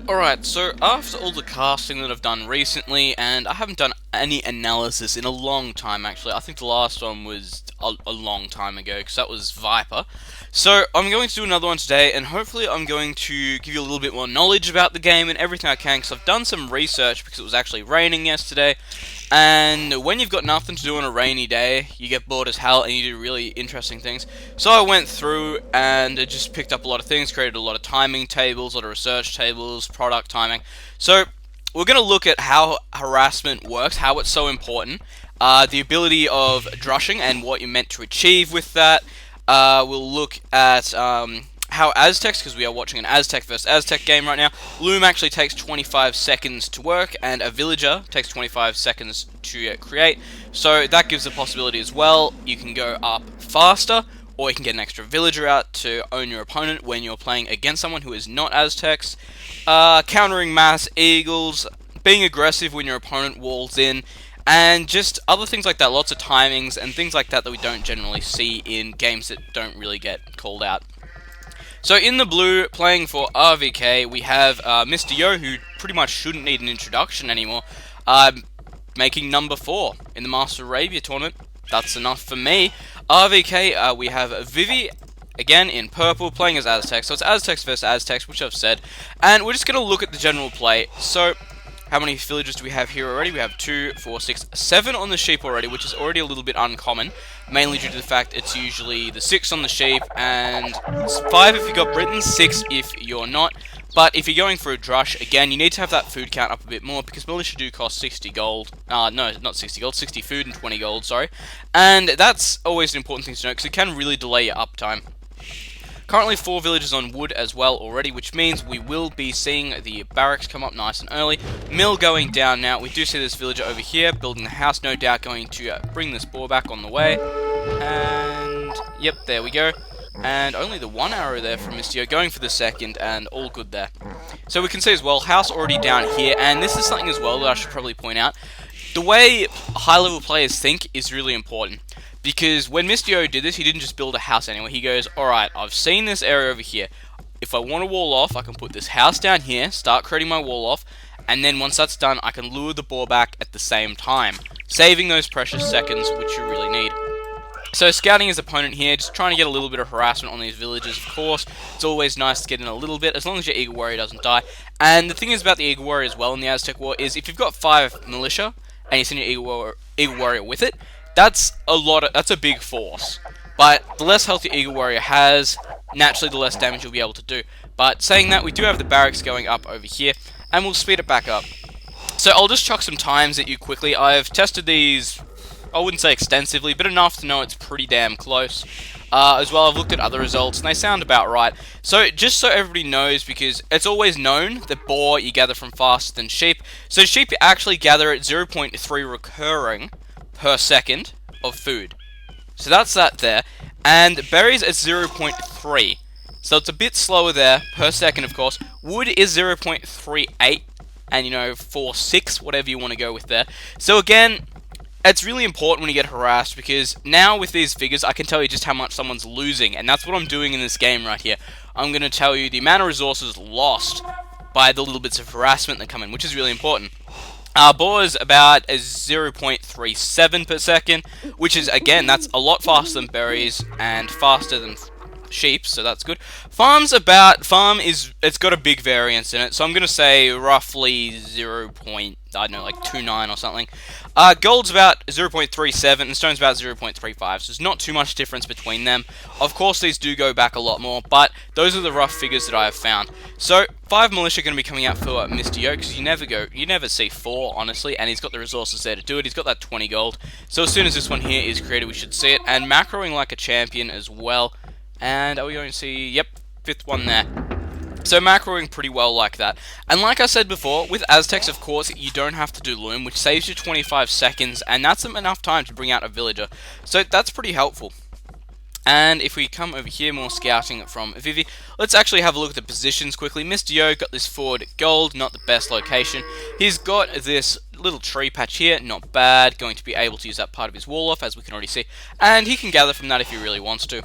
Alright, so after all the casting that I've done recently, and I haven't done any analysis in a long time actually, I think the last one was a long time ago, because that was Viper. So I'm going to do another one today, and hopefully I'm going to give you a little bit more knowledge about the game and everything I can, because I've done some research because it was actually raining yesterday, and when you've got nothing to do on a rainy day, you get bored as hell and you do really interesting things. So I went through and just picked up a lot of things, created a lot of timing tables, a lot of research tables, product timing. So we're going to look at how harassment works, how it's so important, the ability of drushing and what you're meant to achieve with that. We'll look at how Aztecs, because we are watching an Aztec versus Aztec game right now. Loom actually takes 25 seconds to work, and a villager takes 25 seconds to create. So that gives a possibility as well. You can go up faster, or you can get an extra villager out to own your opponent when you're playing against someone who is not Aztecs. Countering mass eagles, being aggressive when your opponent walls in, and just other things like that. Lots of timings and things like that that we don't generally see in games that don't really get called out. So in the blue, playing for RVK, we have Mr. Yo, who pretty much shouldn't need an introduction anymore, making number 4 in the Master Arabia tournament. That's enough for me. RVK, we have Vivi, again in purple, playing as Aztecs. So it's Aztecs versus Aztecs, which I've said. And we're just going to look at the general play. So how many villagers do we have here already? We have 2, 4, 6, 7 on the sheep already, which is already a little bit uncommon, mainly due to the fact it's usually the 6 on the sheep, and it's 5 if you got Britain, 6 if you're not. But if you're going for a drush, again, you need to have that food count up a bit more, because militia do cost 60 gold. No, not 60 gold, 60 food and 20 gold, sorry. And that's always an important thing to know, because it can really delay your uptime. Currently 4 villagers on wood as well already, which means we will be seeing the barracks come up nice and early. Mill going down now. We do see this villager over here building the house, no doubt going to bring this boar back on the way. And yep, there we go. And only the 1 arrow there from Mistio, going for the second, and all good there. So we can see as well, house already down here, and this is something as well that I should probably point out. The way high-level players think is really important. Because when Mistio did this, he didn't just build a house anywhere. He goes, alright, I've seen this area over here. If I want to wall off, I can put this house down here, start creating my wall off, and then once that's done, I can lure the boar back at the same time, saving those precious seconds which you really need. So scouting his opponent here, just trying to get a little bit of harassment on these villagers, of course. It's always nice to get in a little bit, as long as your Eagle Warrior doesn't die. And the thing is about the Eagle Warrior as well in the Aztec War is, if you've got 5 militia, and you send your Eagle Warrior with it, that's a big force. But the less health your Eagle Warrior has, naturally the less damage you'll be able to do. But saying that, we do have the barracks going up over here, and we'll speed it back up. So I'll just chuck some times at you quickly. I've tested these, I wouldn't say extensively, but enough to know it's pretty damn close. As well, I've looked at other results, and they sound about right. So, just so everybody knows, because it's always known that boar you gather from faster than sheep. So sheep you actually gather at 0.3 recurring per second of food. So that's that there. And berries at 0.3. So it's a bit slower there, per second of course. Wood is 0.38, and 4.6, whatever you want to go with there. So again, it's really important when you get harassed, because now with these figures I can tell you just how much someone's losing, and that's what I'm doing in this game right here. I'm going to tell you the amount of resources lost by the little bits of harassment that come in, which is really important. Boar is about 0.37 per second, which is, again, that's a lot faster than berries and faster than sheep, so that's good. It's got a big variance in it, so I'm going to say roughly 0.29 or something. Gold's about 0.37 and stone's about 0.35, so there's not too much difference between them. Of course, these do go back a lot more, but those are the rough figures that I have found. So 5 militia are going to be coming out for Mr. Yo, because you never see 4, honestly, and he's got the resources there to do it. He's got that 20 gold, so as soon as this one here is created, we should see it, and macroing like a champion as well. And are we going to see, yep, 5th one there. So macroing pretty well like that. And like I said before, with Aztecs, of course, you don't have to do Loom, which saves you 25 seconds, and that's enough time to bring out a villager. So that's pretty helpful. And if we come over here, more scouting from Vivi, let's actually have a look at the positions quickly. Mr. Yo got this forward gold, not the best location. He's got this little tree patch here, not bad, going to be able to use that part of his wall off, as we can already see. And he can gather from that if he really wants to.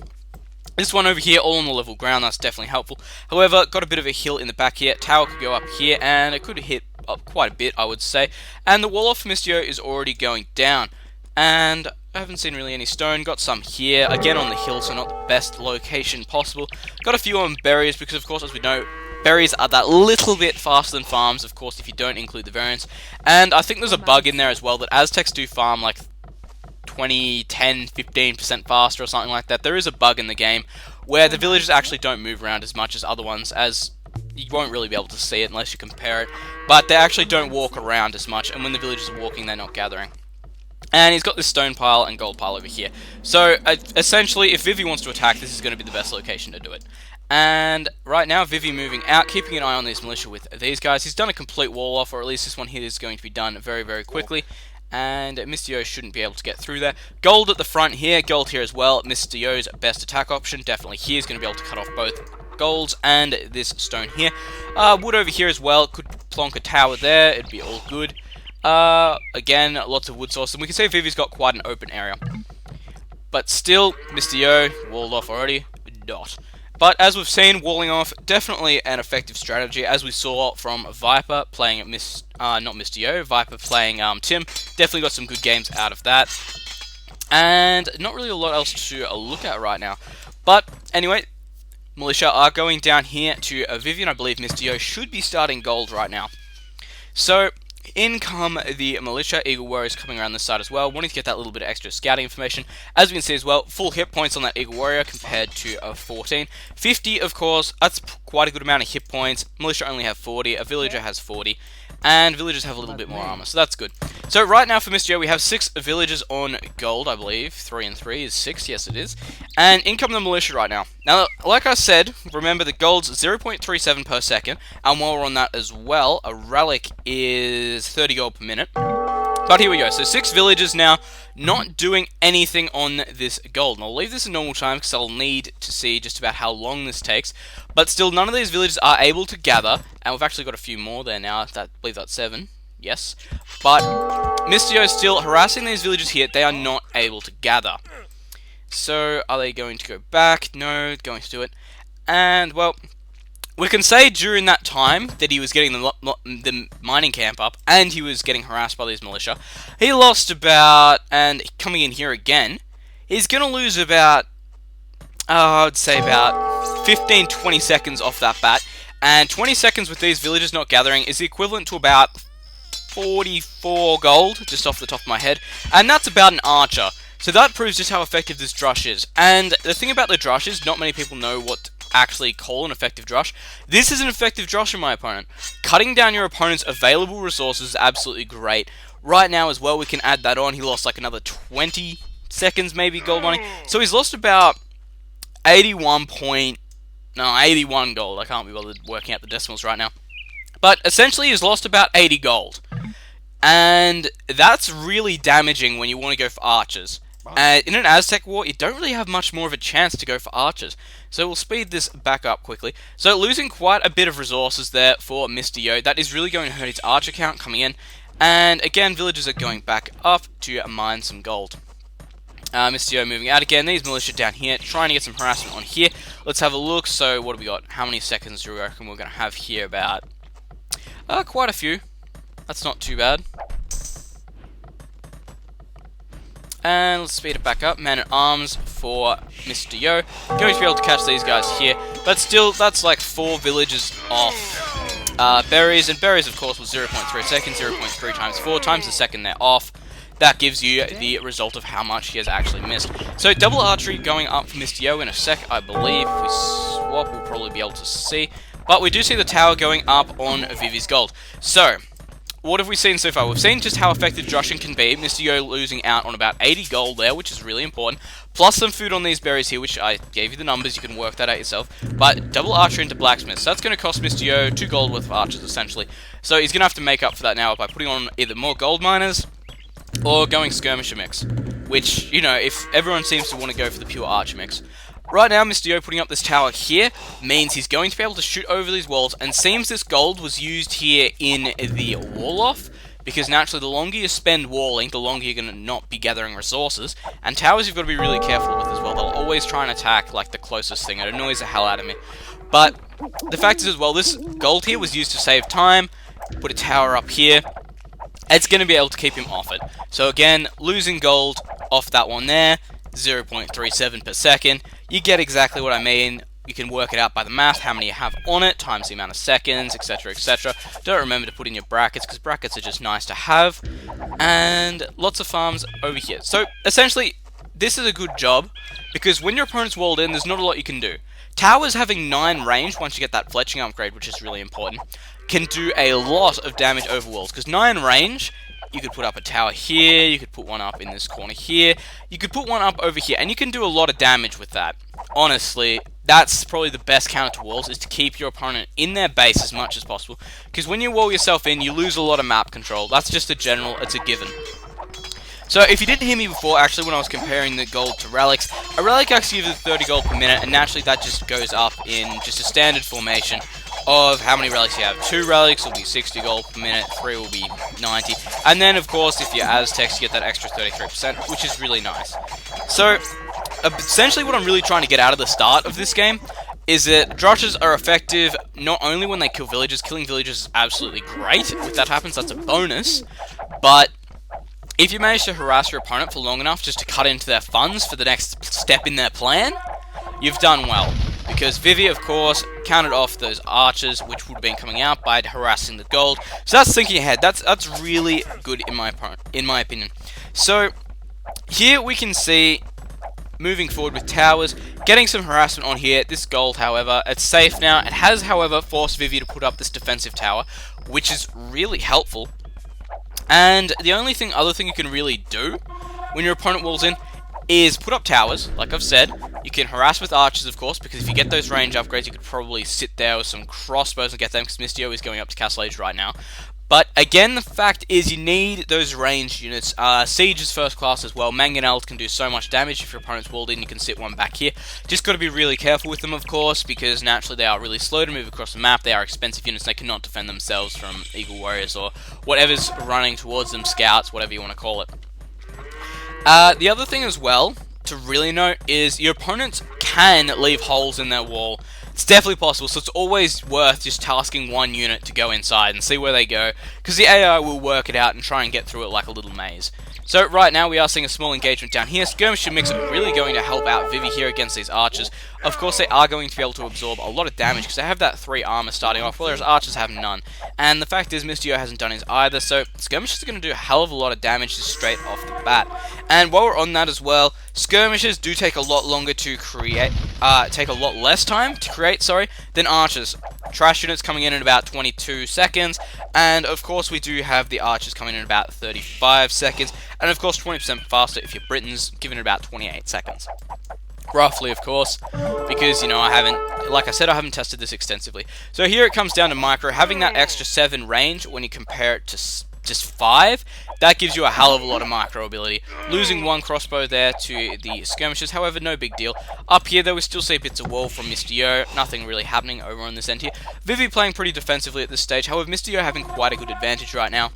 This one over here, all on the level ground, that's definitely helpful. However, got a bit of a hill in the back here. Tower could go up here, and it could hit up quite a bit, I would say. And the wall off Mystio is already going down. And I haven't seen really any stone. Got some here, again on the hill, so not the best location possible. Got a few on berries, because of course, as we know, berries are that little bit faster than farms, of course, if you don't include the variants. And I think there's a bug in there as well, that Aztecs do farm like 20, 10, 15% faster or something like that. There is a bug in the game where the villagers actually don't move around as much as other ones, as you won't really be able to see it unless you compare it, but they actually don't walk around as much, and when the villagers are walking, they're not gathering. And he's got this stone pile and gold pile over here. So, essentially, if Vivi wants to attack, this is going to be the best location to do it. And right now, Vivi moving out, keeping an eye on this militia with these guys. He's done a complete wall off, or at least this one here is going to be done very, very quickly. And Mystio shouldn't be able to get through there. Gold at the front here, gold here as well. Mystio's best attack option, definitely here, is going to be able to cut off both golds and this stone here. Wood over here as well, could plonk a tower there, it'd be all good. Again, lots of wood sources, and we can see Vivi's got quite an open area. But still, Mystio, walled off already, not. But as we've seen, walling off, definitely an effective strategy, as we saw from Viper playing not Mystio, Viper playing Tim. Definitely got some good games out of that. And not really a lot else to look at right now. But anyway, militia are going down here to Vivian. I believe Mystio should be starting gold right now. So, in come the militia. Eagle Warriors coming around this side as well, wanting to get that little bit of extra scouting information. As we can see as well, full hit points on that Eagle Warrior compared to 14. 50, of course, that's quite a good amount of hit points. Militia only have 40, a villager has 40, and villagers have a little bit more armor, so that's good. So right now for Mystio, we have 6 villagers on gold, I believe. 3 and 3 is 6, yes it is. And in come the militia right now. Now, like I said, remember the gold's 0.37 per second, and while we're on that as well, a relic is 30 gold per minute. But here we go, so 6 villagers now, not doing anything on this gold. And I'll leave this in normal time because I'll need to see just about how long this takes. But still, none of these villagers are able to gather, and we've actually got a few more there now. I believe that's 7, yes. But Mystio is still harassing these villagers here. They are not able to gather. So, are they going to go back? No, going to do it. And, well, we can say during that time that he was getting the mining camp up, and he was getting harassed by these militia. He lost about, and coming in here again, he's going to lose about, I would say about 15-20 seconds off that bat. And 20 seconds with these villagers not gathering is the equivalent to about 44 gold, just off the top of my head. And that's about an archer. So that proves just how effective this drush is. And the thing about the drush is, not many people know what actually call an effective drush. This is an effective drush in my opponent. Cutting down your opponent's available resources is absolutely great. Right now as well, we can add that on. He lost like another 20 seconds maybe gold money. So he's lost about 81 gold. I can't be bothered working out the decimals right now. But essentially he's lost about 80 gold. And that's really damaging when you want to go for archers. In an Aztec war, you don't really have much more of a chance to go for archers. So we'll speed this back up quickly. So losing quite a bit of resources there for Mystio. That is really going to hurt his archer count coming in. And again, villagers are going back up to mine some gold. Mystio moving out again. These militia down here, trying to get some harassment on here. Let's have a look. So what do we got? How many seconds do we reckon we're going to have here? About quite a few. That's not too bad. And let's speed it back up. Man-at-Arms for Mystio. Going to be able to catch these guys here. But still, that's like 4 villages off berries. And berries, of course, was 0.3 seconds. 0.3 times 4 times the second they're off. That gives you the result of how much he has actually missed. So, double archery going up for Mystio in a sec, I believe. If we swap, we'll probably be able to see. But we do see the tower going up on Vivi's gold. So, what have we seen so far? We've seen just how effective drushing can be. Mystio losing out on about 80 gold there, which is really important. Plus some food on these berries here, which I gave you the numbers. You can work that out yourself. But double archery into blacksmith. So that's going to cost Mystio 2 gold worth of archers, essentially. So he's going to have to make up for that now by putting on either more gold miners or going skirmisher mix. Which, you know, if everyone seems to want to go for the pure archer mix. Right now, Mystio putting up this tower here means he's going to be able to shoot over these walls, and seems this gold was used here in the wall-off because naturally the longer you spend walling, the longer you're going to not be gathering resources, and towers you've got to be really careful with as well. They'll always try and attack like the closest thing. It annoys the hell out of me. But the fact is as well, this gold here was used to save time. Put a tower up here. It's going to be able to keep him off it. So again, losing gold off that one there, 0.37 per second. You get exactly what I mean. You can work it out by the math, how many you have on it, times the amount of seconds, etc, etc. Don't remember to put in your brackets, because brackets are just nice to have. And lots of farms over here. So, essentially, this is a good job, because when your opponent's walled in, there's not a lot you can do. Towers having 9 range, once you get that fletching upgrade, which is really important, can do a lot of damage over walls, because 9 range... You could put up a tower here, you could put one up in this corner here, you could put one up over here, and you can do a lot of damage with that. Honestly, that's probably the best counter to walls, is to keep your opponent in their base as much as possible, because when you wall yourself in, you lose a lot of map control. That's just a general, it's a given. So, if you didn't hear me before, actually, when I was comparing the gold to relics, a relic actually gives you 30 gold per minute, and naturally that just goes up in just a standard formation of how many relics you have. 2 relics will be 60 gold per minute, 3 will be 90, and then, of course, if you're Aztecs, you get that extra 33%, which is really nice. So, essentially what I'm really trying to get out of the start of this game is that drushes are effective not only when they kill villagers. Killing villagers is absolutely great. If that happens, that's a bonus, but if you manage to harass your opponent for long enough just to cut into their funds for the next step in their plan, you've done well. Because Vivi, of course, counted off those archers, which would have been coming out by harassing the gold. So that's thinking ahead. That's really good in my opinion. So here we can see, moving forward with towers, getting some harassment on here. This gold, however, it's safe now. It has, however, forced Vivi to put up this defensive tower, which is really helpful. And the only other thing you can really do when your opponent walls in is put up towers, like I've said. You can harass with archers, of course, because if you get those range upgrades, you could probably sit there with some crossbows and get them, because Mistio is going up to Castle Age right now. But again, the fact is you need those ranged units. Siege is first class as well. Mangonels can do so much damage. If your opponent's walled in, you can sit one back here. Just got to be really careful with them, of course, because naturally they are really slow to move across the map. They are expensive units. They cannot defend themselves from Eagle Warriors or whatever's running towards them, scouts, whatever you want to call it. The other thing as well to really note is your opponents can leave holes in their wall. It's definitely possible, so it's always worth just tasking one unit to go inside and see where they go, because the AI will work it out and try and get through it like a little maze. So right now we are seeing a small engagement down here. Skirmisher mix are really going to help out Vivi here against these archers. Of course they are going to be able to absorb a lot of damage because they have that 3 armor starting off, whereas archers have none. And the fact is Mistio hasn't done his either, so Skirmishers are going to do a hell of a lot of damage just straight off the bat. And while we're on that as well, Skirmishers do take a lot longer to create, take a lot less time to create, than archers. Trash units coming in about 22 seconds, and of course we do have the archers coming in about 35 seconds, and of course 20% faster if you're Britons, given about 28 seconds. Roughly, of course, because, you know, I haven't tested this extensively. So here it comes down to micro, having that extra 7 range when you compare it to just 5, that gives you a hell of a lot of micro ability. Losing 1 crossbow there to the skirmishers, however, no big deal. Up here, though, we still see bits of wall from Mistio, nothing really happening over on this end here. Vivi playing pretty defensively at this stage, however, Mistio having quite a good advantage right now.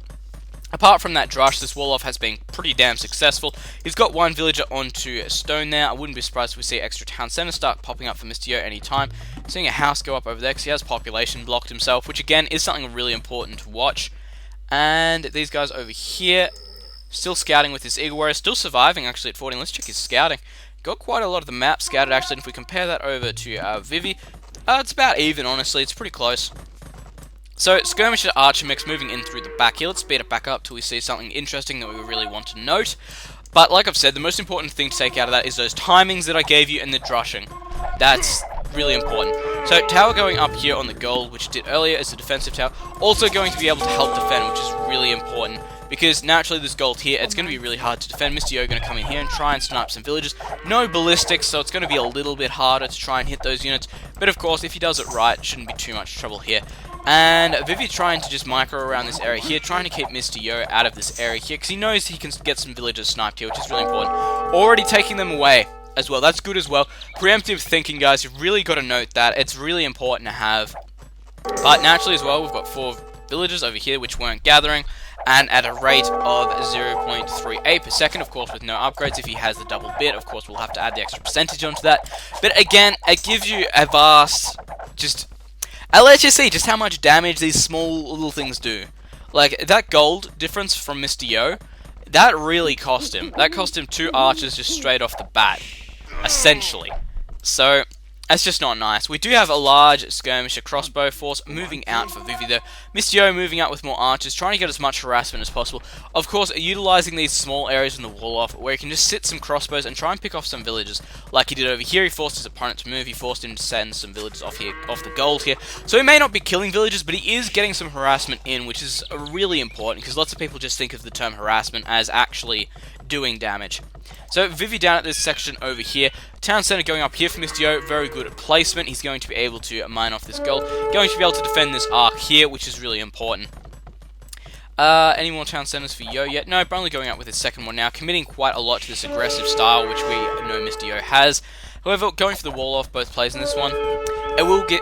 Apart from that drush, this wall-off has been pretty damn successful. He's got 1 villager onto a stone there. I wouldn't be surprised if we see extra town centers start popping up for Mistio any time. Seeing a house go up over there because he has population blocked himself, which again is something really important to watch. And these guys over here, still scouting with this Eagle Warrior, still surviving actually at 14. Let's check his scouting. Got quite a lot of the map scouted actually, and if we compare that over to Vivi, it's about even, honestly. It's pretty close. So, Skirmisher Archer mix moving in through the back here. Let's speed it back up till we see something interesting that we really want to note. But like I've said, the most important thing to take out of that is those timings that I gave you and the drushing. That's really important. So, tower going up here on the gold, which it did earlier, is the defensive tower. Also going to be able to help defend, which is really important. Because naturally this gold here, it's going to be really hard to defend. Mistio going to come in here and try and snipe some villagers. No ballistics, so it's going to be a little bit harder to try and hit those units. But of course, if he does it right, it shouldn't be too much trouble here. And Vivi trying to just micro around this area here, trying to keep Mistio out of this area here, because he knows he can get some villagers sniped here, which is really important. Already taking them away as well, that's good as well. Preemptive thinking, guys, you've really got to note that. It's really important to have. But naturally as well, we've got 4 villagers over here which weren't gathering. and at a rate of 0.38 per second, of course with no upgrades. If he has the double bit, of course we'll have to add the extra percentage onto that. But again, it gives you a vast, it lets you see just how much damage these small little things do. Like, that gold difference from Mr. Yo, that really cost him. That cost him 2 archers just straight off the bat, essentially. So, that's just not nice. We do have a large skirmisher crossbow force moving out for Vivi though. Mr. Yo moving out with more archers, trying to get as much harassment as possible. Of course, utilising these small areas in the wall off, where he can just sit some crossbows and try and pick off some villagers. Like he did over here, he forced his opponent to move, he forced him to send some villagers off the gold here. So he may not be killing villagers, but he is getting some harassment in, which is really important, because lots of people just think of the term harassment as actually doing damage. So Vivi down at this section over here. Town Center going up here for Mr. Yo. Very good at placement. He's going to be able to mine off this gold. Going to be able to defend this arc here, which is really important. Any more Town Centers for Yo yet? No, only going up with his second one now. Committing quite a lot to this aggressive style, which we know Mr. Yo has. However, going for the wall off both plays in this one. It will get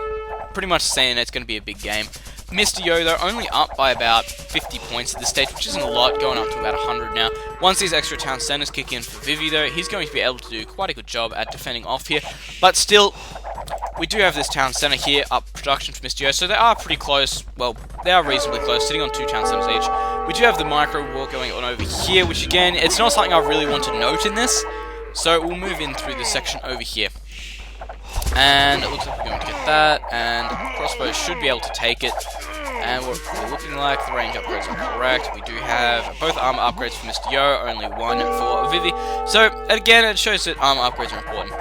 pretty much saying it's going to be a big game. Mr. Yo, though, only up by about 50 points at this stage, which isn't a lot, going up to about 100 now. Once these extra town centers kick in for Vivi, though, he's going to be able to do quite a good job at defending off here. But still, we do have this town center here, up production for Mr. Yo, so they are pretty close. Well, they are reasonably close, sitting on 2 town centers each. We do have the micro war going on over here, which again, it's not something I really want to note in this. So we'll move in through this section over here. And it looks like we're going to get that, and crossbow should be able to take it. And what we're looking like, the range upgrades are correct. We do have both armor upgrades for Mr. Yo, only one for Vivi. So, again, it shows that armor upgrades are important.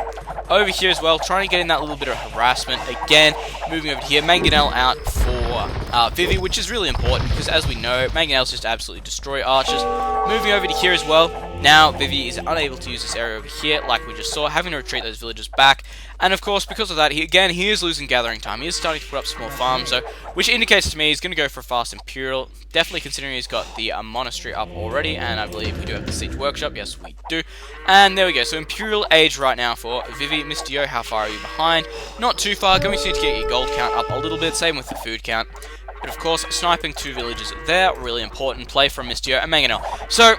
Over here as well, trying to get in that little bit of harassment. Again, moving over here, Mangonel out for Vivi, which is really important, because as we know, Mangonels just absolutely destroy archers. Moving over to here as well. Now, Vivi is unable to use this area over here, like we just saw, having to retreat those villagers back. And of course, because of that, he is losing gathering time. He is starting to put up small farms, so which indicates to me he's going to go for a fast Imperial. Definitely considering he's got the monastery up already, and I believe we do have the siege workshop. Yes, we do. And there we go. So Imperial age right now for Vivi. Mr. Yo, how far are you behind? Not too far. Going to need to get your gold count up a little bit. Same with the food count. But of course, sniping 2 villagers there, really important play from Mr. Yo and Mangonel. So,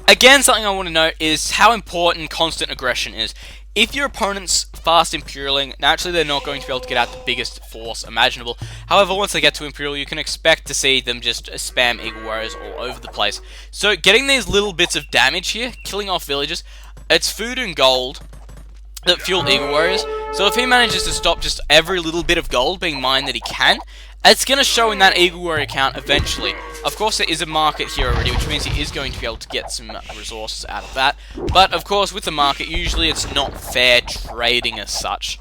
again, something I want to note is how important constant aggression is. If your opponent's fast Imperialing, naturally they're not going to be able to get out the biggest force imaginable. However, once they get to Imperial, you can expect to see them just spam Eagle Warriors all over the place. So, getting these little bits of damage here, killing off villagers, it's food and gold that fuel Eagle Warriors. So if he manages to stop just every little bit of gold being mined that he can, it's going to show in that Eagle Warrior count eventually. Of course, there is a market here already, which means he is going to be able to get some resources out of that. But, of course, with the market, usually it's not fair trading as such.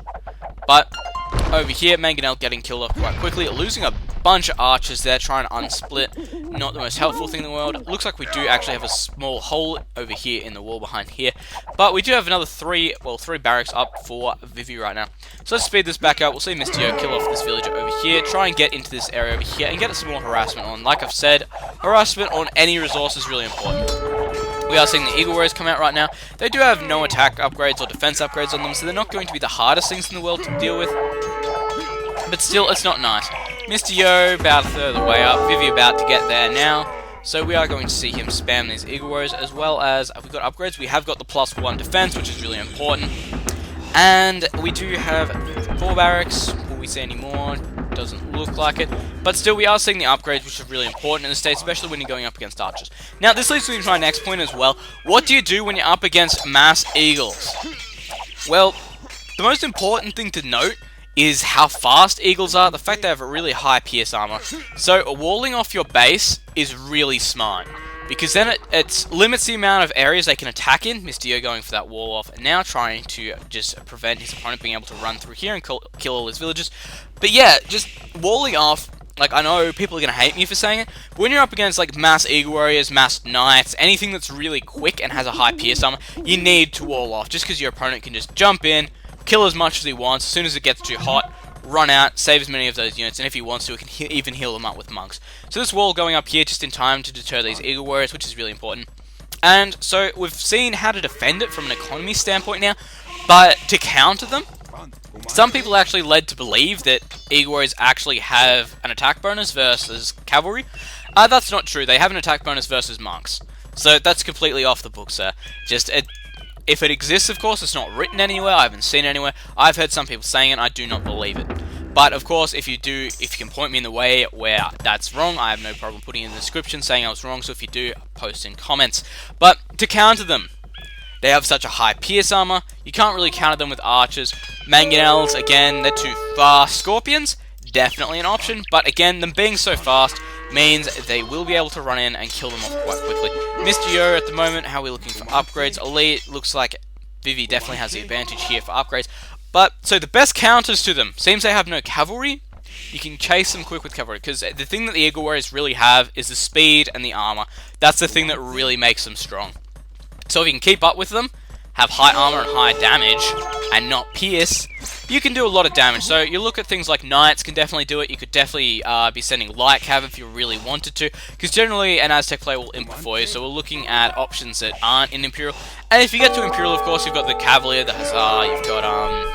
But over here, Mangonel getting killed off quite quickly, losing a bunch of archers there, trying to unsplit. Not the most helpful thing in the world. Looks like we do actually have a small hole over here in the wall behind here. But we do have another 3 barracks up for Vivi right now. So let's speed this back up. We'll see Mr. Yo kill off this villager over here, try and get into this area over here, and get some more harassment on. Like I've said, harassment on any resource is really important. We are seeing the Eagle Warriors come out right now. They do have no attack upgrades or defense upgrades on them, so they're not going to be the hardest things in the world to deal with. But still, it's not nice. Mr. Yo about a third of the way up, Vivi about to get there now. So we are going to see him spam these Eagle Warriors, as well as, we've got upgrades. We have got the +1 defense, which is really important. And we do have 4 barracks. Will we see any more? Doesn't look like it. But still, we are seeing the upgrades, which are really important in the state, especially when you're going up against archers. Now, this leads me to my next point as well. What do you do when you're up against mass eagles? Well, the most important thing to note is how fast eagles are, the fact they have a really high pierce armor. So, walling off your base is really smart, because then it limits the amount of areas they can attack in. Mr. Yo going for that wall off, and now trying to just prevent his opponent being able to run through here and kill all his villagers. But yeah, just walling off, like, I know people are going to hate me for saying it, but when you're up against, like, mass Eagle Warriors, mass Knights, anything that's really quick and has a high pierce armor, you need to wall off, just because your opponent can just jump in, kill as much as he wants. As soon as it gets too hot, run out, save as many of those units, and if he wants to, he can even heal them up with monks. So this wall going up here just in time to deter these Eagle Warriors, which is really important. And so we've seen how to defend it from an economy standpoint now, but to counter them, some people are actually led to believe that Eagle Warriors actually have an attack bonus versus cavalry. That's not true. They have an attack bonus versus monks. So that's completely off the books there. If it exists, of course, it's not written anywhere. I haven't seen it anywhere. I've heard some people saying it. I do not believe it. But, of course, if you can point me in the way where that's wrong, I have no problem putting it in the description saying I was wrong. So if you do, post in comments. But to counter them, they have such a high pierce armor. You can't really counter them with archers. Mangonels, again, they're too fast. Scorpions, definitely an option. But, again, them being so fast means they will be able to run in and kill them off quite quickly. Mr. Yo at the moment, how are we looking for upgrades? Elite, looks like Vivi definitely has the advantage here for upgrades. But, so the best counters to them, seems they have no cavalry. You can chase them quick with cavalry, because the thing that the Eagle Warriors really have is the speed and the armor. That's the thing that really makes them strong. So if you can keep up with them, have high armor and high damage, and not pierce, you can do a lot of damage. So you look at things like Knights can definitely do it. You could definitely be sending Light Cav if you really wanted to, because generally an Aztec player will imp for you. So we're looking at options that aren't in Imperial. And if you get to Imperial, of course, you've got the Cavalier, the Hussar, you've got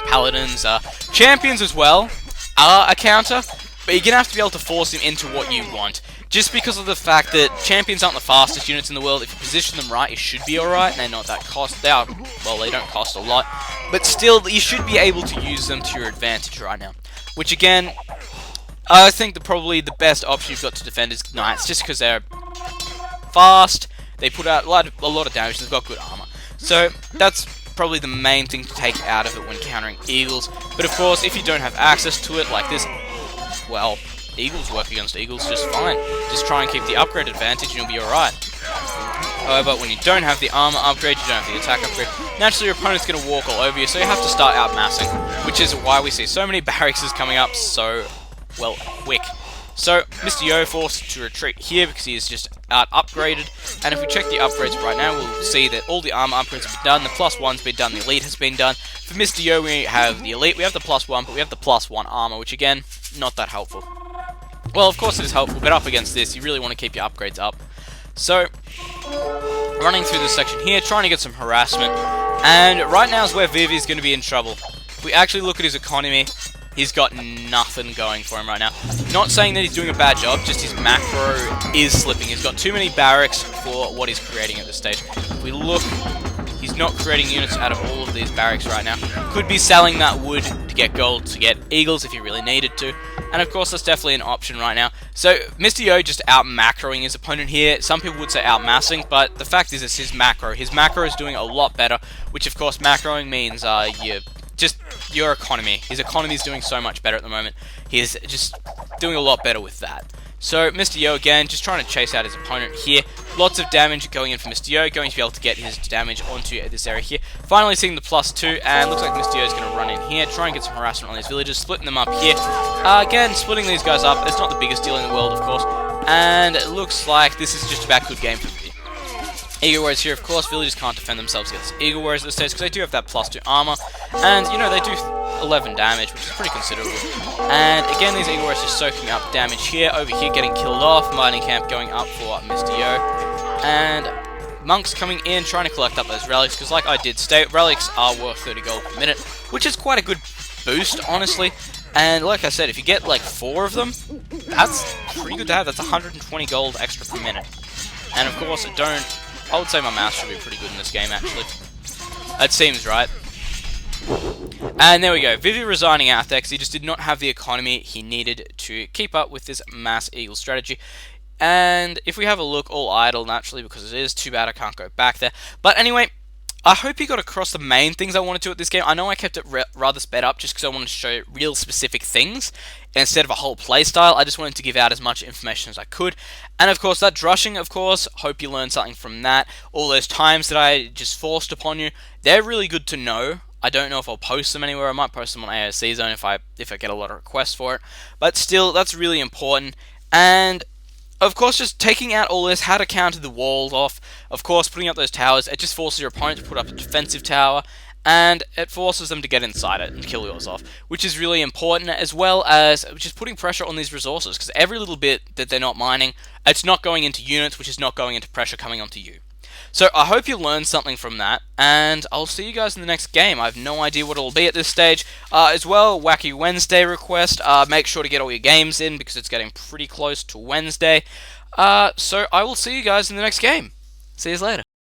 Paladins, Champions as well are a counter, but you're going to have to be able to force them into what you want. Just because of the fact that Champions aren't the fastest units in the world, if you position them right, you should be alright. They're not that cost. They don't cost a lot. But still, you should be able to use them to your advantage right now. Which, again, I think probably the best option you've got to defend is Knights, just because they're fast, they put out a lot of damage, they've got good armor. So, that's probably the main thing to take out of it when countering Eagles. But, of course, if you don't have access to it like this, well, Eagles work against Eagles just fine. Just try and keep the upgrade advantage and you'll be alright. However, when you don't have the armor upgrade, you don't have the attack upgrade, naturally your opponent's going to walk all over you, so you have to start outmassing, which is why we see so many barracks coming up so, well, quick. So, Mr. Yo forced to retreat here because he is just out-upgraded, and if we check the upgrades right now, we'll see that all the armor upgrades have been done, the +1's been done, the elite has been done. For Mr. Yo, we have the elite, we have the +1, but we have the +1 armor, which again, not that helpful. Well, of course it is helpful, but up against this, you really want to keep your upgrades up. So, running through this section here, trying to get some harassment, and right now is where Vivi's going to be in trouble. If we actually look at his economy, he's got nothing going for him right now. Not saying that he's doing a bad job, just his macro is slipping. He's got too many barracks for what he's creating at this stage. If we look, he's not creating units out of all of these barracks right now. Could be selling that wood to get gold, to get eagles if he really needed to. And of course, that's definitely an option right now. So, Mr. Yo just out-macroing his opponent here. Some people would say out-massing, but the fact is it's his macro. His macro is doing a lot better, which of course macroing means your economy. His economy is doing so much better at the moment. He is just doing a lot better with that. So, Mr. Yo again, just trying to chase out his opponent here. Lots of damage going in for Mr. Yo, going to be able to get his damage onto this area here. Finally seeing the +2, and looks like Mr. Yo is going to run in here, try and get some harassment on these villagers, splitting them up here. Again, splitting these guys up, it's not the biggest deal in the world, of course. And it looks like this is just about good game for me. Eagle Warriors here, of course, villagers can't defend themselves against Eagle Warriors at this stage, because they do have that +2 armor. And, you know, they do 11 damage, which is pretty considerable. And again, these Eagle Warriors just soaking up damage here, over here getting killed off, mining camp going up for Mr. Yo. And monks coming in, trying to collect up those relics, because like I did state, relics are worth 30 gold per minute, which is quite a good boost, honestly. And like I said, if you get like 4 of them, that's pretty good to have. That's 120 gold extra per minute. And of course, I would say my mouse should be pretty good in this game, actually. It seems right. And there we go. Vivi resigning out there because he just did not have the economy he needed to keep up with this mass eagle strategy. And if we have a look, all idle, naturally, because it is too bad I can't go back there. But anyway, I hope you got across the main things I wanted to at this game. I know I kept it rather sped up just because I wanted to show real specific things instead of a whole playstyle. I just wanted to give out as much information as I could. And of course, that drushing, of course, hope you learned something from that. All those times that I just forced upon you, they're really good to know. I don't know if I'll post them anywhere. I might post them on AOC Zone if I get a lot of requests for it. But still, that's really important. And of course, just taking out all this, how to counter the walls off, of course, putting up those towers, it just forces your opponent to put up a defensive tower, and it forces them to get inside it and kill yours off, which is really important, as well as just putting pressure on these resources, because every little bit that they're not mining, it's not going into units, which is not going into pressure coming onto you. So I hope you learned something from that, and I'll see you guys in the next game. I have no idea what it'll be at this stage. As well, Wacky Wednesday request. Make sure to get all your games in because it's getting pretty close to Wednesday. So I will see you guys in the next game. See you later.